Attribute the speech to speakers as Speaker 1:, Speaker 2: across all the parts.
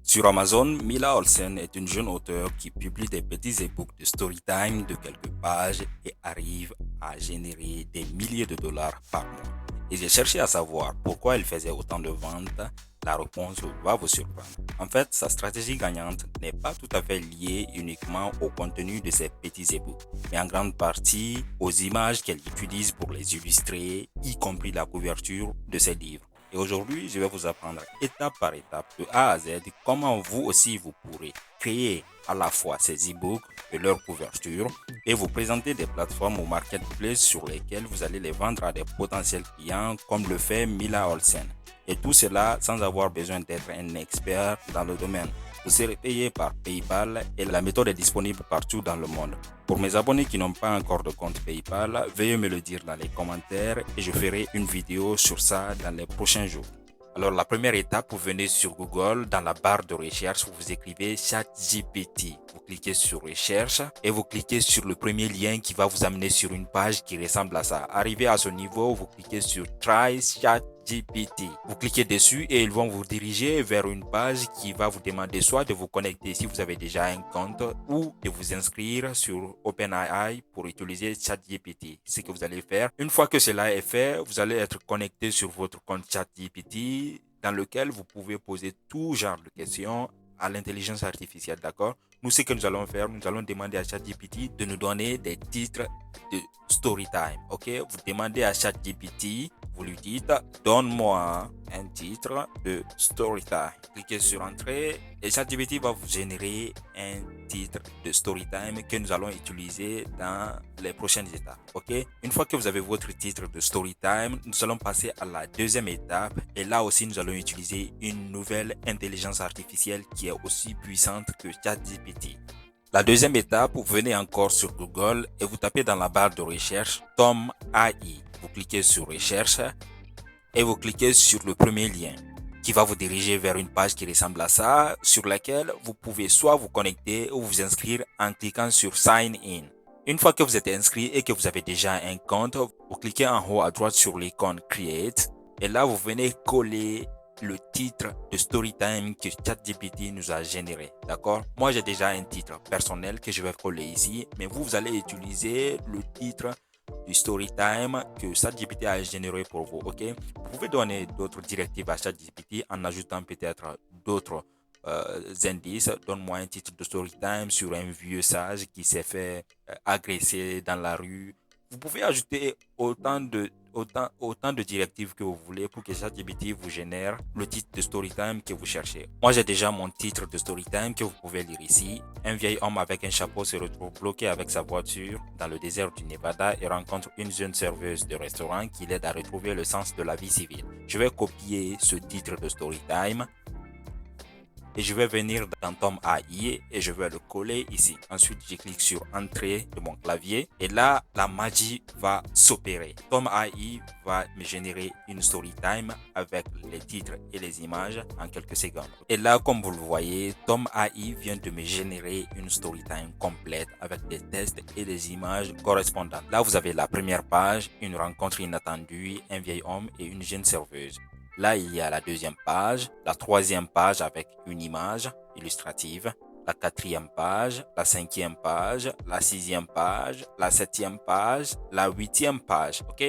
Speaker 1: Sur Amazon, Mila Olsen est une jeune auteure qui publie des petits e-books de storytime de quelques pages et arrive à générer des milliers de dollars par mois. Et j'ai cherché à savoir pourquoi elle faisait autant de ventes. La réponse va vous surprendre. En fait, sa stratégie gagnante n'est pas tout à fait liée uniquement au contenu de ses petits e-books, mais en grande partie aux images qu'elle utilise pour les illustrer, y compris la couverture de ses livres. Et aujourd'hui, je vais vous apprendre étape par étape, de A à Z, comment vous aussi vous pourrez créer à la fois ces e-books et leur couverture et vous présenter des plateformes ou marketplaces sur lesquelles vous allez les vendre à des potentiels clients comme le fait Mila Olsen. Et tout cela sans avoir besoin d'être un expert dans le domaine. Vous serez payé par PayPal et la méthode est disponible partout dans le monde. Pour mes abonnés qui n'ont pas encore de compte PayPal, veuillez me le dire dans les commentaires et je ferai une vidéo sur ça dans les prochains jours. Alors la première étape, vous venez sur Google, dans la barre de recherche, vous écrivez ChatGPT. Vous cliquez sur recherche et vous cliquez sur le premier lien qui va vous amener sur une page qui ressemble à ça. Arrivé à ce niveau, vous cliquez sur Try ChatGPT. Vous cliquez dessus et ils vont vous diriger vers une page qui va vous demander soit de vous connecter si vous avez déjà un compte ou de vous inscrire sur OpenAI pour utiliser ChatGPT. Ce que vous allez faire. Une fois que cela est fait, vous allez être connecté sur votre compte ChatGPT dans lequel vous pouvez poser tout genre de questions à l'intelligence artificielle, d'accord? Nous, ce que nous allons faire, nous allons demander à ChatGPT de nous donner des titres de Storytime, ok? Vous demandez à ChatGPT, vous lui dites, donne-moi un titre de Storytime. Cliquez sur Entrée et ChatGPT va vous générer un titre de Storytime que nous allons utiliser dans les prochaines étapes, ok? Une fois que vous avez votre titre de Storytime, nous allons passer à la deuxième étape et là aussi, nous allons utiliser une nouvelle intelligence artificielle qui est aussi puissante que ChatGPT. La deuxième étape, vous venez encore sur Google et vous tapez dans la barre de recherche Tom AI. Vous cliquez sur Recherche et vous cliquez sur le premier lien qui va vous diriger vers une page qui ressemble à ça, sur laquelle vous pouvez soit vous connecter ou vous inscrire en cliquant sur Sign In. Une fois que vous êtes inscrit et que vous avez déjà un compte, vous cliquez en haut à droite sur l'icône Create et là vous venez coller le titre de Storytime que ChatGPT nous a généré, d'accord? Moi, j'ai déjà un titre personnel que je vais coller ici, mais vous allez utiliser le titre du Storytime que ChatGPT a généré pour vous, ok? Vous pouvez donner d'autres directives à ChatGPT en ajoutant peut-être d'autres indices. Donne-moi un titre de Storytime sur un vieux sage qui s'est fait agresser dans la rue. Vous pouvez ajouter autant de directives que vous voulez pour que ChatGPT vous génère le titre de Storytime que vous cherchez. Moi, j'ai déjà mon titre de Storytime que vous pouvez lire ici. Un vieil homme avec un chapeau se retrouve bloqué avec sa voiture dans le désert du Nevada et rencontre une jeune serveuse de restaurant qui l'aide à retrouver le sens de la vie civile. Je vais copier ce titre de Storytime et je vais venir dans Tom AI et je vais le coller ici. Ensuite, je clique sur Entrée de mon clavier et là, la magie va s'opérer. Tom AI va me générer une storytime avec les titres et les images en quelques secondes. Et là, comme vous le voyez, Tom AI vient de me générer une storytime complète avec des tests et des images correspondantes. Là, vous avez la première page, une rencontre inattendue, un vieil homme et une jeune serveuse. Là, il y a la deuxième page, la troisième page avec une image illustrative, la quatrième page, la cinquième page, la sixième page, la septième page, la huitième page. Ok?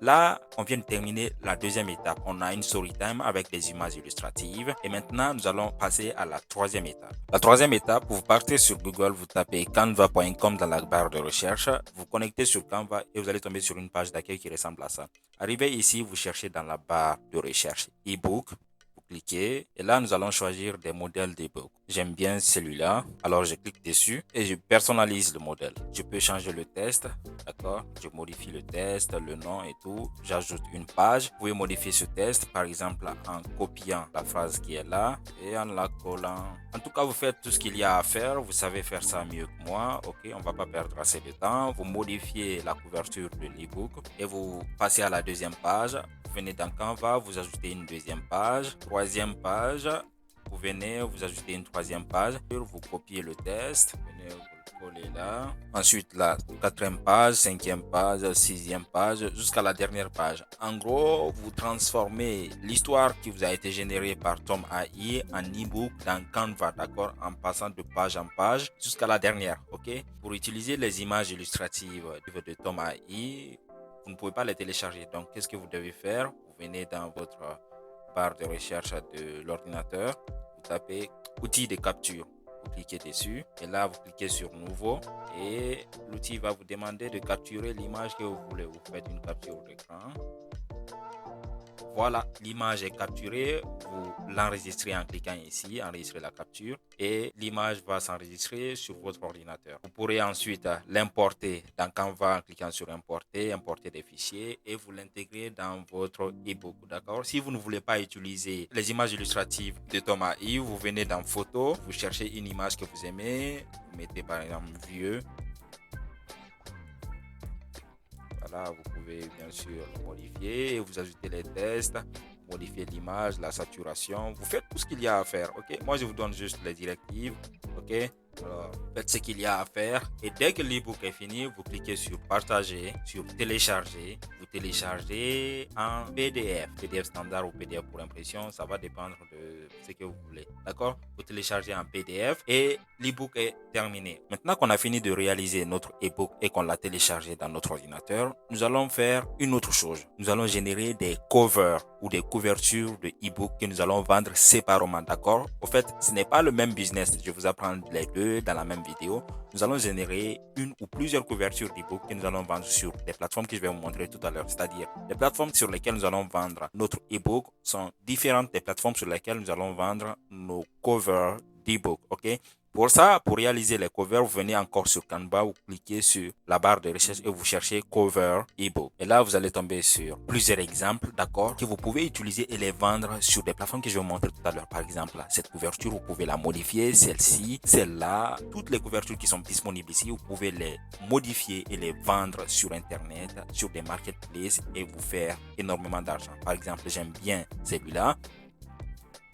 Speaker 1: Là, on vient de terminer la deuxième étape. On a une storytime avec des images illustratives. Et maintenant, nous allons passer à la troisième étape. La troisième étape, vous partez sur Google, vous tapez canva.com dans la barre de recherche, vous connectez sur Canva et vous allez tomber sur une page d'accueil qui ressemble à ça. Arrivé ici, vous cherchez dans la barre de recherche e-book. Vous cliquez et là, nous allons choisir des modèles d'e-book. J'aime bien celui-là. Alors, je clique dessus et je personnalise le modèle. Je peux changer le texte. D'accord? Je modifie le texte, le nom et tout. J'ajoute une page. Vous pouvez modifier ce texte, par exemple, en copiant la phrase qui est là et en la collant. En tout cas, vous faites tout ce qu'il y a à faire. Vous savez faire ça mieux que moi. Ok, on va pas perdre assez de temps. Vous modifiez la couverture de l'e-book et vous passez à la deuxième page. Vous venez dans Canva, vous ajoutez une deuxième page, troisième page. Vous venez, vous ajoutez une troisième page, vous copiez le texte, venez, vous le coller là. Ensuite, la quatrième page, cinquième page, sixième page, jusqu'à la dernière page. En gros, vous transformez l'histoire qui vous a été générée par Tom AI en e-book dans Canva, d'accord, en passant de page en page jusqu'à la dernière, ok. Pour utiliser les images illustratives de Tom AI, vous ne pouvez pas les télécharger. Donc, qu'est-ce que vous devez faire? Vous venez dans votre barre de recherche de l'ordinateur, vous tapez outils de capture. Vous cliquez dessus et là vous cliquez sur nouveau et l'outil va vous demander de capturer l'image que vous voulez. Vous faites une capture d'écran. Voilà, l'image est capturée. Vous l'enregistrez en cliquant ici, enregistrer la capture, et l'image va s'enregistrer sur votre ordinateur. Vous pourrez ensuite l'importer dans Canva en cliquant sur importer, importer des fichiers et vous l'intégrer dans votre ebook. D'accord? Si vous ne voulez pas utiliser les images illustratives de Tom AI, vous venez dans photo, vous cherchez une image que vous aimez, vous mettez par exemple vieux. Là, vous pouvez bien sûr le modifier, vous ajoutez les tests, modifier l'image, la saturation, vous faites tout ce qu'il y a à faire, ok. Moi, je vous donne juste les directives, ok. Alors, faites ce qu'il y a à faire et dès que l'ebook est fini, vous cliquez sur partager, sur télécharger. Vous téléchargez en PDF, PDF standard ou PDF pour impression, ça va dépendre de ce que vous voulez. D'accord? Vous téléchargez en PDF et l'ebook est terminé. Maintenant qu'on a fini de réaliser notre ebook et qu'on l'a téléchargé dans notre ordinateur, nous allons faire une autre chose. Nous allons générer des covers ou des couvertures de ebook que nous allons vendre séparément. D'accord? Au fait, ce n'est pas le même business. Je vous apprends les deux dans la même vidéo. Nous allons générer une ou plusieurs couvertures d'ebook que nous allons vendre sur des plateformes que je vais vous montrer tout à l'heure. C'est-à-dire, les plateformes sur lesquelles nous allons vendre notre ebook sont différentes des plateformes sur lesquelles nous allons vendre nos covers d'ebook. Ok? Pour ça, pour réaliser les covers, vous venez encore sur Canva, vous cliquez sur la barre de recherche et vous cherchez cover ebook. Et là, vous allez tomber sur plusieurs exemples, d'accord, que vous pouvez utiliser et les vendre sur des plateformes que je vais vous montrer tout à l'heure. Par exemple, cette couverture, vous pouvez la modifier, celle-ci, celle-là, toutes les couvertures qui sont disponibles ici, vous pouvez les modifier et les vendre sur Internet, sur des marketplaces et vous faire énormément d'argent. Par exemple, j'aime bien celui-là.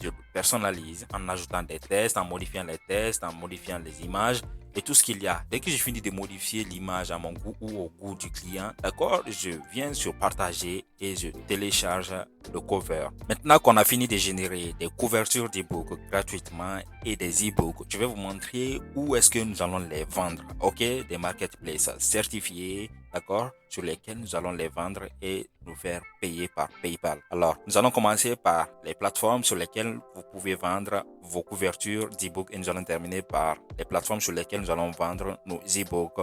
Speaker 1: Je le personnalise en ajoutant des tests, en modifiant les tests, en modifiant les images et tout ce qu'il y a. Dès que j'ai fini de modifier l'image à mon goût ou au goût du client, d'accord, je viens sur partager et je télécharge le cover. Maintenant qu'on a fini de générer des couvertures d'e-book gratuitement et des e-books, je vais vous montrer où est-ce que nous allons les vendre. Ok, des marketplaces certifiés, d'accord, sur lesquels nous allons les vendre et nous faire payer par PayPal. Alors, nous allons commencer par les plateformes sur lesquelles vous pouvez vendre vos couvertures d'e-book et nous allons terminer par les plateformes sur lesquelles nous allons vendre nos e-books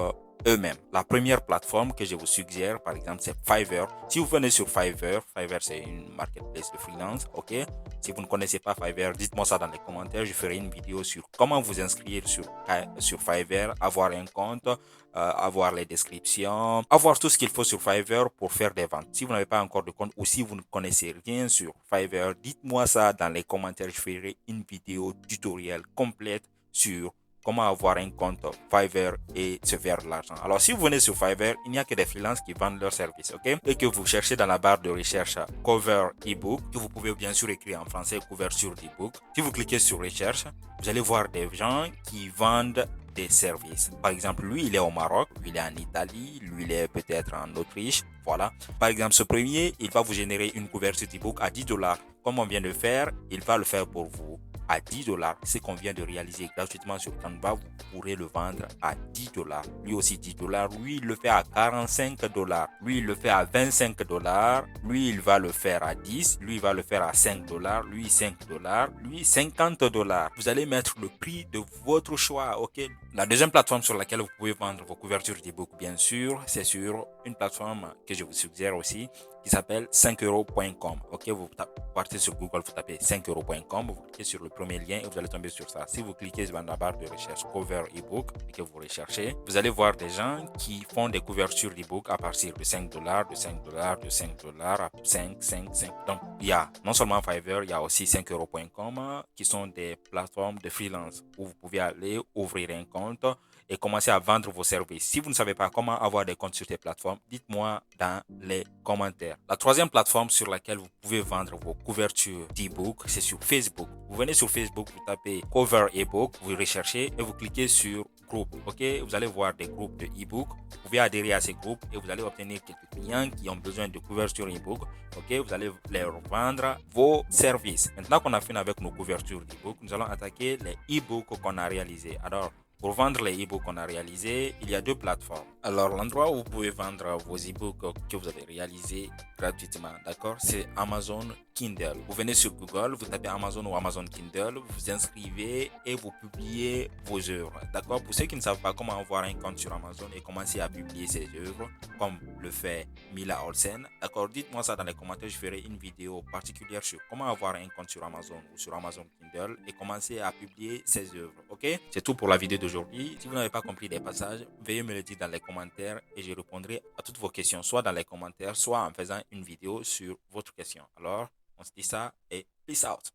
Speaker 1: eux-mêmes. La première plateforme que je vous suggère, par exemple, c'est Fiverr. Si vous venez sur Fiverr, Fiverr c'est une marketplace de freelance, ok? Si vous ne connaissez pas Fiverr, dites-moi ça dans les commentaires. Je ferai une vidéo sur comment vous inscrire sur Fiverr, avoir un compte, avoir les descriptions, avoir tout ce qu'il faut sur Fiverr pour faire des ventes. Si vous n'avez pas encore de compte ou si vous ne connaissez rien sur Fiverr, dites-moi ça dans les commentaires. Je ferai une vidéo tutoriel complète sur comment avoir un compte Fiverr et se faire de l'argent. Alors, si vous venez sur Fiverr, il n'y a que des freelances qui vendent leurs services, ok? Et que vous cherchez dans la barre de recherche cover ebook, que vous pouvez bien sûr écrire en français couverture d'ebook. Si vous cliquez sur recherche, vous allez voir des gens qui vendent des services. Par exemple, lui, il est au Maroc, lui, il est en Italie, lui, il est peut-être en Autriche. Voilà. Par exemple, ce premier, il va vous générer une couverture d'ebook à $10. Comme on vient de faire, il va le faire pour vous à $10. Ce qu'on vient de réaliser gratuitement sur Canva, vous pourrez le vendre à $10. Lui aussi $10. Lui, il le fait à $45. Lui, il le fait à $25. Lui, il va le faire à 10. Lui, il va le faire à $5. Lui, $5. Lui, $50. Vous allez mettre le prix de votre choix, ok? La deuxième plateforme sur laquelle vous pouvez vendre vos couvertures d'ebook, bien sûr, c'est sur une plateforme que je vous suggère aussi, qui s'appelle 5euros.com. Ok, vous partez sur Google, vous tapez 5euros.com, vous cliquez sur le premier lien et vous allez tomber sur ça. Si vous cliquez dans la barre de recherche cover ebook et que vous recherchez, vous allez voir des gens qui font des couvertures d'ebook à partir de $5, de $5, de $5, à 5. Donc, il y a non seulement Fiverr, il y a aussi 5euros.com qui sont des plateformes de freelance où vous pouvez aller ouvrir un compte et commencer à vendre vos services. Si vous ne savez pas comment avoir des comptes sur ces plateformes, dites-moi dans les commentaires. La troisième plateforme sur laquelle vous pouvez vendre vos couvertures d'ebook, c'est sur Facebook. Vous venez sur Facebook, vous tapez cover ebook, vous recherchez et vous cliquez sur groupes. Ok, vous allez voir des groupes de e-book. Vous pouvez adhérer à ces groupes et vous allez obtenir quelques clients qui ont besoin de couverture e-book. Ok, vous allez leur vendre vos services. Maintenant qu'on a fini avec nos couvertures d'e-book, nous allons attaquer les e-books qu'on a réalisés. Alors, pour vendre les e-books qu'on a réalisés, il y a deux plateformes. Alors, l'endroit où vous pouvez vendre vos e-books que vous avez réalisés gratuitement, d'accord, c'est Amazon Kindle. Vous venez sur Google, vous tapez Amazon ou Amazon Kindle, vous vous inscrivez et vous publiez vos œuvres, d'accord. Pour ceux qui ne savent pas comment avoir un compte sur Amazon et commencer à publier ses œuvres, comme le fait Mila Olsen, d'accord, dites-moi ça dans les commentaires, je ferai une vidéo particulière sur comment avoir un compte sur Amazon ou sur Amazon Kindle et commencer à publier ses œuvres, ok. C'est tout pour la vidéo d'aujourd'hui. Si vous n'avez pas compris des passages, veuillez me le dire dans les commentaires et je répondrai à toutes vos questions, soit dans les commentaires, soit en faisant une vidéo sur votre question. Alors, on se dit ça et peace out.